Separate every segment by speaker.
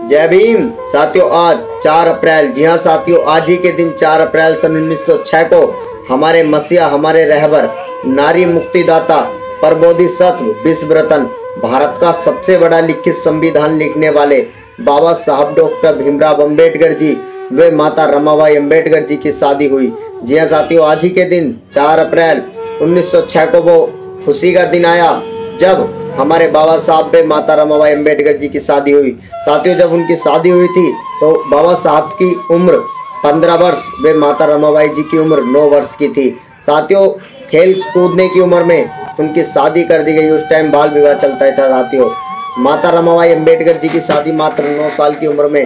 Speaker 1: जय भीम साथियों। आज 4 अप्रैल, जी हाँ साथियों, आज ही के दिन 4 अप्रैल सन 1906 को हमारे मसीहा, हमारे रहबर, नारी मुक्तिदाता, प्रबोधिसत्व, विश्वरतन, भारत का सबसे बड़ा लिखित संविधान लिखने वाले बाबा साहब डॉक्टर भीमराव अंबेडकर जी व माता रमाबाई अंबेडकर जी की शादी हुई। जी हाँ साथियों, आज ही के दिन 4 अप्रैल 1906 को वो खुशी का दिन आया जब हमारे बाबा साहब व माता रमाबाई अंबेडकर जी की शादी हुई। साथियों, जब उनकी शादी हुई थी तो बाबा साहब की उम्र 15 वर्ष व माता रमाबाई जी की उम्र 9 वर्ष की थी। साथियों, खेल कूदने की उम्र में उनकी शादी कर दी गई। उस टाइम बाल विवाह चलता था। साथियों, माता रमाबाई अंबेडकर जी की शादी मात्र 9 साल की उम्र में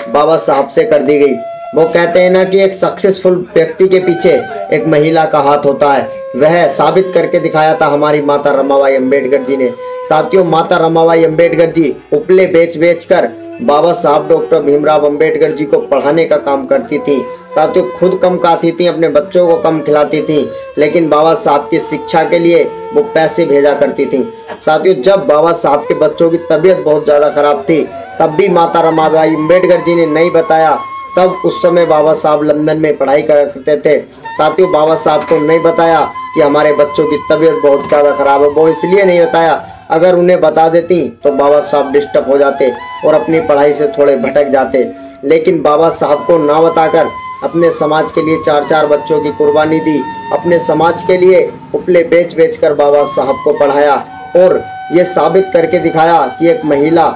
Speaker 1: बाबा साहब से कर दी गई। वो कहते हैं ना कि एक सक्सेसफुल व्यक्ति के पीछे एक महिला का हाथ होता है। वह साबित करके दिखाया था हमारी माता रमाबाई अंबेडकर जी ने। साथियों, माता रमाबाई अंबेडकर जी उपले बेच कर बाबा साहब डॉक्टर भीमराव अंबेडकर जी को पढ़ाने का काम करती थी। साथियों, खुद कम खाती थी, अपने बच्चों को कम खिलाती थी, लेकिन बाबा साहब की शिक्षा के लिए वो पैसे भेजा करती थी। साथियों, जब बाबा साहब के बच्चों की तबीयत बहुत ज़्यादा खराब थी तब भी माता रमाबाई अंबेडकर जी ने नहीं बताया। तब उस समय बाबा साहब लंदन में पढ़ाई करते थे। साथियों, बाबा साहब को नहीं बताया कि हमारे बच्चों की तबीयत बहुत ज़्यादा खराब है। वो इसलिए नहीं बताया, अगर उन्हें बता देती तो बाबा साहब डिस्टर्ब हो जाते और अपनी पढ़ाई से थोड़े भटक जाते। लेकिन बाबा साहब को ना बताकर अपने समाज के लिए 4-4 बच्चों की कुर्बानी दी। अपने समाज के लिए उपले बेच कर बाबा साहब को पढ़ाया और ये साबित करके दिखाया कि एक महिला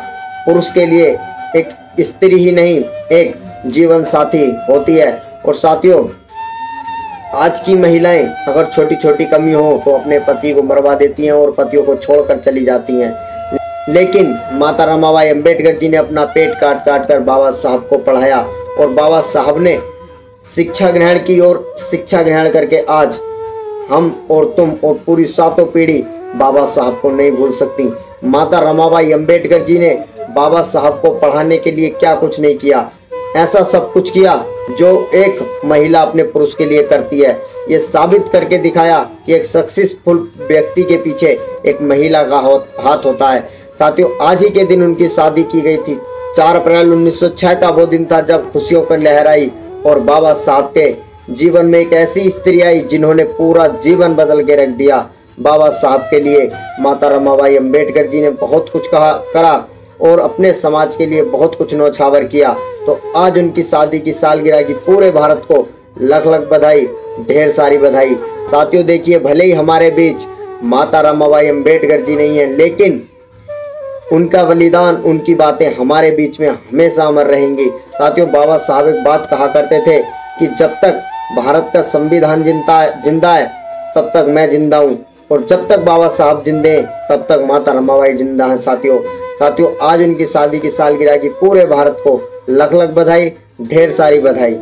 Speaker 1: पुरुष के लिए एक स्त्री ही नहीं, एक जीवन साथी होती है। और साथियों, आज की महिलाएं अगर छोटी छोटी कमी हो तो अपने पति को मरवा देती हैं और पतियों को छोड़कर चली जाती हैं। लेकिन माता रमाबाई अंबेडकर जी ने अपना पेट काट कर बाबा साहब को पढ़ाया और बाबा साहब ने शिक्षा ग्रहण की और शिक्षा ग्रहण करके आज हम और तुम और पूरी 7 पीढ़ी बाबा साहब को नहीं भूल सकती। माता रमाबाई अंबेडकर जी ने बाबा साहब को पढ़ाने के लिए क्या कुछ नहीं किया, ऐसा सब कुछ किया जो एक महिला अपने पुरुष के लिए करती है। ये साबित करके दिखाया कि एक सक्सेसफुल व्यक्ति के पीछे एक महिला का हाथ होता है। साथियों, आज ही के दिन उनकी शादी की गई थी। 4 अप्रैल 1906 का वो दिन था जब खुशियों पर लहर आई और बाबा साहब के जीवन में एक ऐसी स्त्री आई जिन्होंने पूरा जीवन बदल के रख दिया। बाबा साहब के लिए माता रमाबाई अंबेडकर जी ने बहुत कुछ करा और अपने समाज के लिए बहुत कुछ न्योछावर किया। तो आज उनकी शादी की सालगिरह की पूरे भारत को लख लख बधाई, ढेर सारी बधाई। साथियों, देखिए, भले ही हमारे बीच माता रमाबाई अंबेडकर जी नहीं है, लेकिन उनका बलिदान, उनकी बातें हमारे बीच में हमेशा अमर रहेंगी। साथियों, बाबा साहब एक बात कहा करते थे कि जब तक भारत का संविधान जिंदा है तब तक मैं जिंदा हूँ, और जब तक बाबा साहब जिंदे हैं तब तक माता रमाबाई जिंदा है। साथियों, आज उनकी शादी की सालगिरह की पूरे भारत को लख लख बधाई, ढेर सारी बधाई।